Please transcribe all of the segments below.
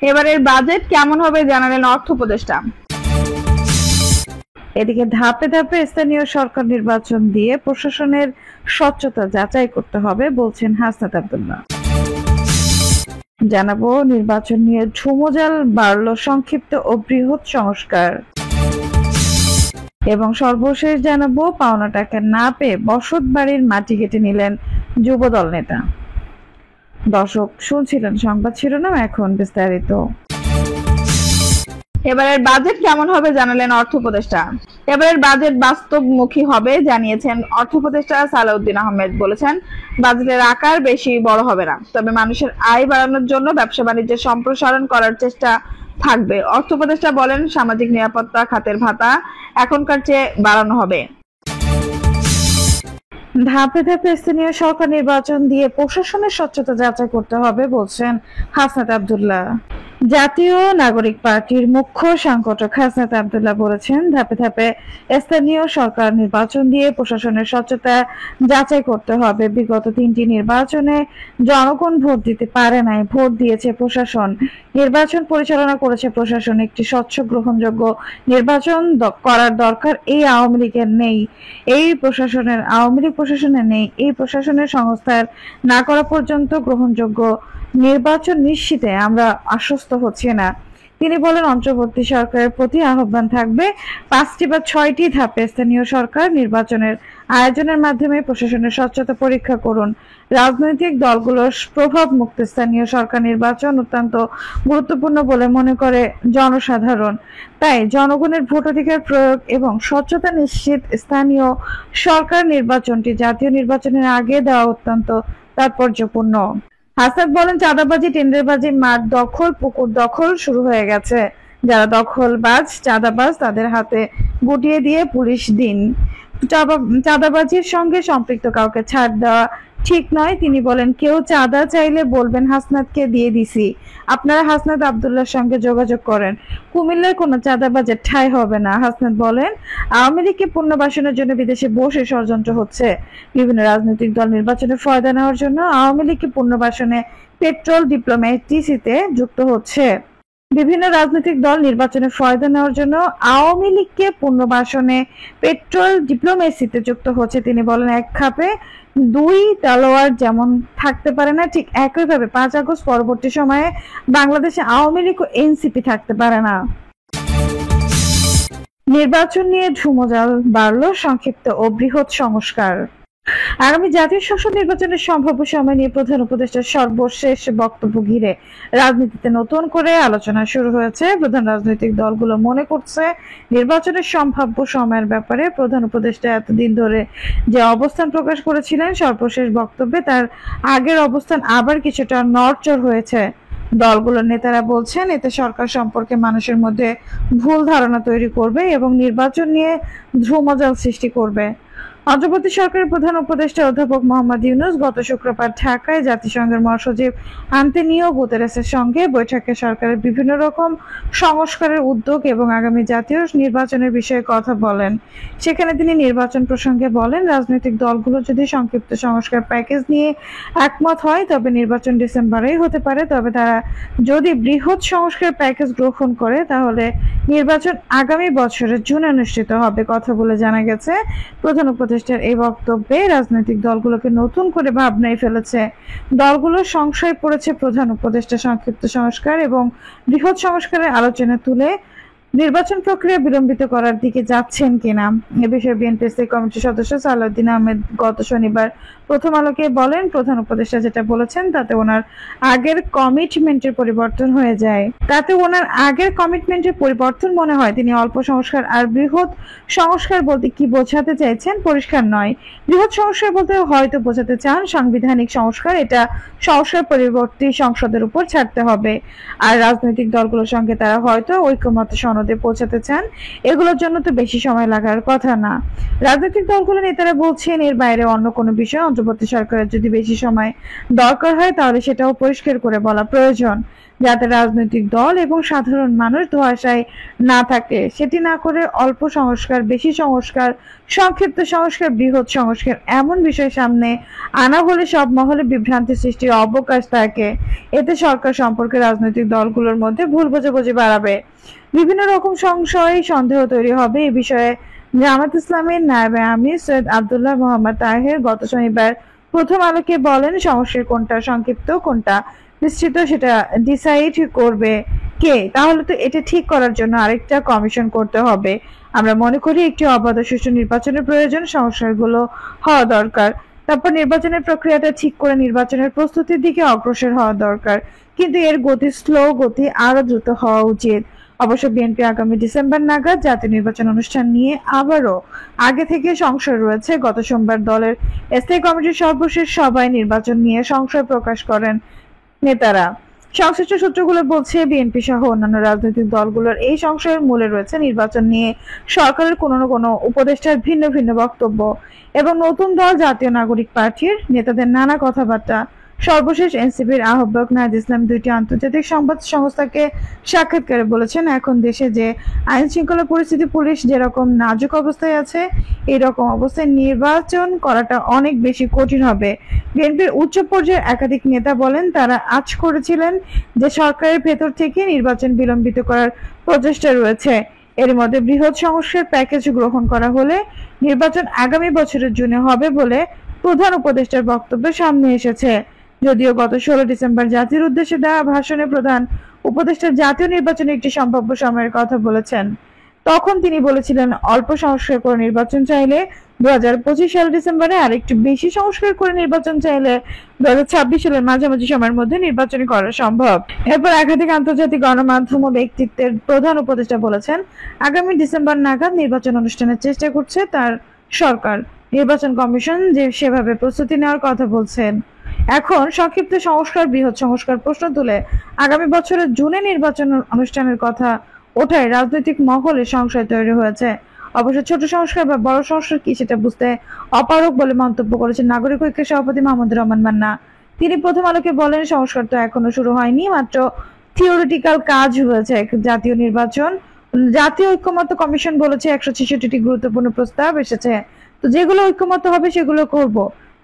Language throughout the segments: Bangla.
এবারের বাজেট কেমন হবে জানালেন অর্থ উপদেষ্টা। এদিকে ধাপে ধাপে স্থানীয় সরকার নির্বাচন দিয়ে প্রশাসনের স্বচ্ছতা যাচাই করতে হবে বলছেন হাসনাত আব্দুল্লাহ। জানাবো নির্বাচন নিয়ে ঝুমোজাল বাড়ল সংক্ষিপ্ত ও বৃহৎ সংস্কার, এবং সর্বশেষ জানাবো পাওনা টাকা না পেয়ে বসত বাড়ির মাটি কেটে নিলেন যুবদল নেতা। দর্শক, শুনছিলেন সংবাদ শিরোনাম, এখন বিস্তারিত। এবারের বাজেট কেমন হবে জানালেন অর্থ উপদেষ্টা। এবারের বাজেট বাস্তবমুখী হবে জানিয়েছেন অর্থ উপদেষ্টা সালাউদ্দিন আহমেদ। বলেছেন, বাজেটের আকার বেশি বড় হবে না, তবে মানুষের আয় বাড়ানোর জন্য ব্যবসা বাণিজ্যের সম্প্রসারণ করার চেষ্টা থাকবে। অর্থ উপদেষ্টা বলেন, সামাজিক নিরাপত্তা খাতের ভাতা এখনকার চেয়ে বাড়ানো হবে। ধাপে ধাপে স্থানীয় সরকার নির্বাচন দিয়ে প্রশাসনের স্বচ্ছতা যাচাই করতে হবে বলছেন হাসনাত আব্দুল্লাহ। জাতীয় নাগরিক পার্টির মুখ্য সংগঠক হাসনাত আব্দুল্লাহ বলেছেন, ধাপে ধাপে স্থানীয় সরকার নির্বাচন দিয়ে প্রশাসনের স্বচ্ছতা যাচাই করতে হবে। বিগত 3টি নির্বাচনে জনগণ ভোট দিতে পারে নাই, ভোট দিয়েছে প্রশাসন। নির্বাচন পরিচালনা করেছে প্রশাসন। একটি স্বচ্ছ গ্রহণযোগ্য নির্বাচন করার দরকার এই আওয়ামী লীগের নেই, এই প্রশাসনের আওয়ামী লীগ প্রশাসনের নেই। এই প্রশাসনের সংস্কার না করা পর্যন্ত গ্রহণযোগ্য নির্বাচন নিশ্চিতে আমরা আশ্বস্ত হচ্ছি না। তিনি বলেন, অন্তর্বর্তী সরকারের প্রতি আহ্বান থাকবে 5টি বা 6টি ধাপে স্থানীয় সরকার নির্বাচনের আয়োজনের মাধ্যমে প্রশাসনের স্বচ্ছতা পরীক্ষা করুন। রাজনৈতিক দলগুলোর প্রভাব মুক্ত স্থানীয় সরকার নির্বাচন অত্যন্ত গুরুত্বপূর্ণ বলে মনে করে জনসাধারণ। তাই জনগণের ভোটাধিকার প্রয়োগ এবং স্বচ্ছতা নিশ্চিত স্থানীয় সরকার নির্বাচনটি জাতীয় নির্বাচনের আগে দেওয়া অত্যন্ত তাৎপর্যপূর্ণ। হাসনাত বলেন, চাঁদাবাজি, টেন্ডারবাজি, মাঠ দখল, পুকুর দখল শুরু হয়ে গেছে। যারা দখলবাজ, চাঁদাবাজ তাদের হাতে গুটিয়ে দিয়ে পুলিশ দিন। চাঁদাবাজির সঙ্গে সম্পৃক্ত কাউকে ছাড় দেওয়া ঠিক নয়। তিনি বলেন, কেউ চাঁদা চাইলে বলবেন হাসনাতকে দিয়ে দিছি। আপনারা হাসনাত আব্দুল্লাহর সঙ্গে যোগাযোগ করেন। কুমিল্লার কোনো চাঁদাবাজের ঠাঁই হবে না। হাসনাত বলেন, আওয়ামী লীগকে পুনর্বাসনের জন্য বিদেশে বসে ষড়যন্ত্র হচ্ছে। বিভিন্ন রাজনৈতিক দল নির্বাচনে ফয়দা নেওয়ার জন্য আওয়ামী লীগকে পুনর্বাসনে পেট্রোল ডিপ্লোমেসিতে যুক্ত হচ্ছে। বিভিন্ন রাজনৈতিক দল নির্বাচনে ফয়দা নেওয়ার জন্য আওয়ামী লীগকে পুনর্বাসনে পেট্রোল ডিপ্লোমেসিতে যুক্ত হচ্ছে। তিনি বলেন, এক খাপে 2 তলোয়ার যেমন থাকতে পারে না, ঠিক একইভাবে 5 আগস্ট পরবর্তী সময়ে বাংলাদেশে আওয়ামী লীগ ও এনসিপি থাকতে পারে না। নির্বাচন নিয়ে ঝুমোজাল বাড়ল সংক্ষিপ্ত ও বৃহৎ সংস্কার। আগামী জাতীয় সংসদ নির্বাচনের সম্ভাব্য সময় নিয়ে প্রধান উপদেষ্টার সর্বশেষ বক্তব্য ঘিরে রাজনীতিতে নতুন করে আলোচনা শুরু হয়েছে। প্রধান রাজনৈতিক দলগুলো মনে করছে, নির্বাচনের সম্ভাব্য সময়ের ব্যাপারে প্রধান উপদেষ্টা এতদিন ধরে যে অবস্থান প্রকাশ করেছিলেন, সর্বশেষ বক্তব্যে তার আগের অবস্থান আবার কিছুটা নড়চড় হয়েছে। দলগুলোর নেতারা বলছেন, এতে সরকার সম্পর্কে মানুষের মধ্যে ভুল ধারণা তৈরি করবে এবং নির্বাচন নিয়ে ধ্রুমজাল সৃষ্টি করবে। অন্তর্বর্তী সরকারের প্রধান উপদেষ্টা অধ্যাপক মোহাম্মদ ইউনূস গত শুক্রবার ঢাকায় জাতিসংঘের মহাসচিব আন্তোনিও গুতেরেসের সঙ্গে বৈঠকে সরকারের বিভিন্ন রকম সংস্কারের উদ্যোগ এবং আগামী জাতীয় নির্বাচনের বিষয়ে কথা বলেন। সেখানে তিনি নির্বাচন প্রসঙ্গে বলেন, রাজনৈতিক দলগুলো যদি সংক্ষিপ্ত সংস্কার প্যাকেজ নিয়ে একমত হয় তবে নির্বাচন ডিসেম্বরেই হতে পারে। তবে তারা যদি বৃহৎ সংস্কার প্যাকেজ গ্রহণ করে তাহলে নির্বাচন আগামী বছরের জুনে অনুষ্ঠিত হবে। কথা বলে জানা গেছে, প্রধান উপদেষ্টার এই বক্তব্যে রাজনৈতিক দলগুলোকে নতুন করে ভাবনায় ফেলেছে। দলগুলো সংশয় পড়েছে প্রধান উপদেষ্টা সংক্ষিপ্ত সংস্কার এবং বৃহৎ সংস্কারের আলোচনা তুলে নির্বাচন প্রক্রিয়া বিলম্বিত করার দিকে যাচ্ছেন কিনা। এ বিষয়ে বিএনপির স্থায়ী কমিটির সদস্য সালাউদ্দিন আহমেদ গত শনিবার প্রথম আলোকে বলেন, প্রধান উপদেষ্টা যেটা বলেছেন তাতে ওনার আগের কমিটমেন্টের পরিবর্তন মনে হয়। তিনি অল্প সংস্কার আর বৃহৎ সংস্কার বলতে কি বোঝাতে চাইছেন পরিষ্কার নয়। বৃহৎ সংস্কার বলতে হয়তো বোঝাতে চান সাংবিধানিক সংস্কার, এটা সংস্কার পরিবর্তী সংসদের উপর ছাড়তে হবে। আর রাজনৈতিক দলগুলোর সঙ্গে তারা হয়তো ঐকমত্য সনদে পৌঁছাতে চান, এগুলোর জন্য তো বেশি সময় লাগার কথা না। রাজনৈতিক দলগুলোর নেতারা বলছেন, এর বাইরে অন্য কোনো বিষয় অন্তর্বর্তী সরকারের যদি বেশি সময় দরকার হয় তাহলে সেটাও পরিষ্কার করে বলা প্রয়োজন। যাতে রাজনৈতিক দল এবং সাধারণ মানুষ ধোঁয়াশায় না থাকে। সেটি না করে অল্প সংস্কার, বেশি সংস্কার, সংক্ষিপ্ত সংস্কার, বৃহৎ সংস্কার এমন বিষয় সামনে আনা হলে সব মহলে বিভ্রান্তি সৃষ্টির অবকাশ থাকে। এতে সরকার সম্পর্কে রাজনৈতিক দলগুলোর মধ্যে ভুল বোঝাবুঝি বাড়াবে, বিভিন্ন রকম সংশয় সন্দেহ তৈরি হবে। এ বিষয়ে জামাত ইসলামের নায়েবে আমির সৈয়দ আব্দুল্লাহ মোহাম্মদ তাহের গত শনিবার প্রথম আলোকে বলেন, সংস্কার কোনটা সংক্ষিপ্ত কোনটা বিস্তৃত সেটা ডিসাইড করবে কে? তাহলে তো এটা ঠিক করার জন্য আরেকটা কমিশন করতে হবে। আমরা মনে করি একটি অবাধ ও সুষ্ঠু নির্বাচনের প্রয়োজন, সংস্কারগুলো হওয়া দরকার। তারপর নির্বাচনের প্রক্রিয়াটা ঠিক করে নির্বাচনের প্রস্তুতির দিকে অগ্রসর হওয়া দরকার, কিন্তু এর গতি আরো দ্রুত হওয়া উচিত। অবশ্য বিএনপি আগামী ডিসেম্বর নাগাদ জাতীয় নির্বাচন অনুষ্ঠান নিয়ে আবারও আগে থেকে সংশয় রয়েছে। গত সোমবার দলের স্থায়ী কমিটির সর্বশেষ সভায় নির্বাচন নিয়ে সংশয় প্রকাশ করেন নেতারা। সংশ্লিষ্ট সূত্রগুলো বলছে, বিএনপি সহ অন্যান্য রাজনৈতিক দলগুলোর এই সংশয়ের মূলে রয়েছে নির্বাচন নিয়ে সরকারের কোনো না কোনো উপদেষ্টার ভিন্ন ভিন্ন বক্তব্য এবং নতুন দল জাতীয় নাগরিক পার্টির নেতাদের নানা কথাবার্তা। সর্বশেষ এনসিপির আহ্বায়ক নাহিদ ইসলাম দুইটি আন্তর্জাতিক সংবাদ সংস্থাকে সাক্ষাৎকারে বলেছেন, এখন দেশে যে আইন শৃঙ্খলা পরিস্থিতি, পুলিশ যেরকম নাজুক অবস্থায় আছে, এরকম অবস্থায় নির্বাচন করাটা অনেক বেশি কঠিন হবে। বিএনপির উচ্চ পর্যায়ের একাধিক নেতা বলেন, তারা আজ করেছিলেন যে সরকারের ভেতর থেকে নির্বাচন বিলম্বিত করার প্রচেষ্টা রয়েছে। এর মধ্যে বৃহৎ সংস্কার প্যাকেজ গ্রহণ করা হলে নির্বাচন আগামী বছরের জুনে হবে বলে প্রধান উপদেষ্টার বক্তব্য সামনে এসেছে। যদিও গত 16 ডিসেম্বর জাতির উদ্দেশ্যে দেওয়া ভাষণে প্রধান উপদেষ্টা জাতীয় নির্বাচনে একটি সম্ভাব্য সময়ের কথা বলেছেন। তখন তিনি বলেছিলেন, অল্প সংস্কার করে নির্বাচন চাইলে 2025 সাল ডিসেম্বরে, আর একটু বেশি সংস্কার করে নির্বাচন চাইলে 2026 সালের মাঝামাঝি সময়ের মধ্যে নির্বাচন করা সম্ভব। এরপর একাধিক আন্তর্জাতিক গণমাধ্যম ও ব্যক্তিত্বের প্রধান উপদেষ্টা বলেছেন, আগামী ডিসেম্বর নাগাদ নির্বাচন অনুষ্ঠানের চেষ্টা করছে তার সরকার। নির্বাচন কমিশন যে সেভাবে প্রস্তুতি নেওয়ার কথা বলছেন। এখন সংক্ষিপ্ত সংস্কার, বৃহৎ সংস্কার প্রশ্ন তুলে আগামী বছরের জুনে নির্বাচন অনুষ্ঠানের কথা ওঠায় রাজনৈতিক মহলে সংশয় তৈরি হয়েছে। অবশ্য ছোট সংস্কার বা বড় সংস্কার কি সেটা বুঝতে অপারগ বলে মন্তব্য করেছেন নাগরিক ঐক্যের সভাপতি মাহমুদুর রহমান মান্না। তিনি প্রথম আলোকে বলেন, সংস্কার তো এখনো শুরু হয়নি, মাত্র থিওরিটিক্যাল কাজ হয়েছে। জাতীয় নির্বাচন, জাতীয় ঐক্যমত্য কমিশন বলেছে 166টি গুরুত্বপূর্ণ প্রস্তাব এসেছে। তো যেগুলো ঐক্যমত্য হবে সেগুলো করব,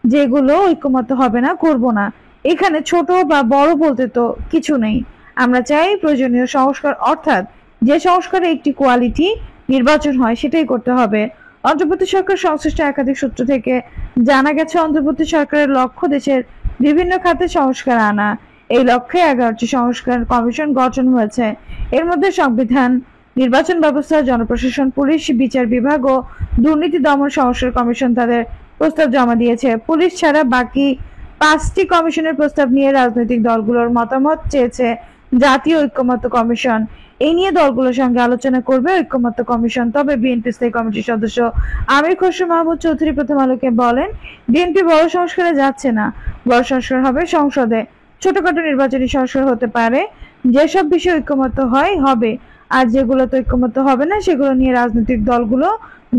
যেগুলো ঐক্যমত্য হবে না করব না। এখানে ছোট বা বড় বলতে তো কিছু নেই। আমরা চাই প্রয়োজনীয় সংস্কার, অর্থাৎ যে সংস্কারে একটি কোয়ালিটি নির্বাচন হয় সেটাই করতে হবে। অন্তর্বর্তী সরকার সংশ্লিষ্ট একাধিক সূত্র থেকে জানা গেছে, অন্তর্বর্তী সরকারের লক্ষ্য দেশের বিভিন্ন খাতে সংস্কার আনা। এই লক্ষ্যে 11টি সংস্কার কমিশন গঠন হয়েছে। এর মধ্যে সংবিধান, নির্বাচন ব্যবস্থা, জনপ্রশাসন, পুলিশ, বিচার বিভাগ ও দুর্নীতি দমন সংস্কার কমিশন তাদের প্রস্তাব জমা দিয়েছে। পুলিশ ছাড়া বাকি 5টি কমিশনের প্রস্তাব নিয়ে রাজনৈতিক দলগুলোর মতামত চেয়েছে জাতীয় ঐক্যমত্য কমিশন। এই নিয়ে দলগুলোর সঙ্গে আলোচনা করবে ঐক্যমত্য কমিশন। তবে বিএনপি স্থায়ী কমিটির সদস্য আমির খসরু মাহমুদ চৌধুরী প্রথম আলোকে বলেন, বিএনপি বড় সংস্কারে যাচ্ছে না, বড় সংস্কার হবে সংসদে। ছোটখাটো নির্বাচনী সংস্কার হতে পারে, যেসব বিষয়ে ঐক্যমত্য হয় হবে, আর যেগুলো তো ঐক্যমত্য হবে না সেগুলো নিয়ে রাজনৈতিক দলগুলো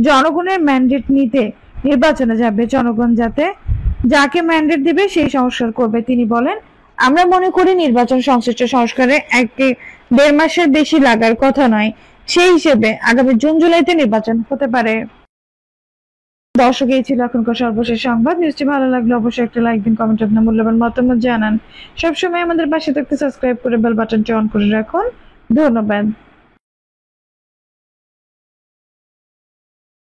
জনগণের ম্যান্ডেট নিতে নির্বাচনে যাবে। জনগণ যাকে ম্যান্ডেট দিবে সেই সংস্কার করবে। তিনি বলেন, আমরা মনে করি নির্বাচন সংশ্লিষ্ট সংস্কারে 1-1.5 মাসের বেশি লাগার কথা নয়। সেই হিসেবে আগামী জুন জুলাইতে নির্বাচন হতে পারে। দর্শক, এই ছিল এখনকার সর্বশেষ সংবাদ। নিউজটি ভালো লাগলে অবশ্যই একটা লাইক দিন, কমেন্ট আপনার মূল্যবান মতামত জানান। সবসময় আমাদের পাশে থাকতে সাবস্ক্রাইব করে বেল বাটনটি অন করে রাখুন। ধন্যবাদ।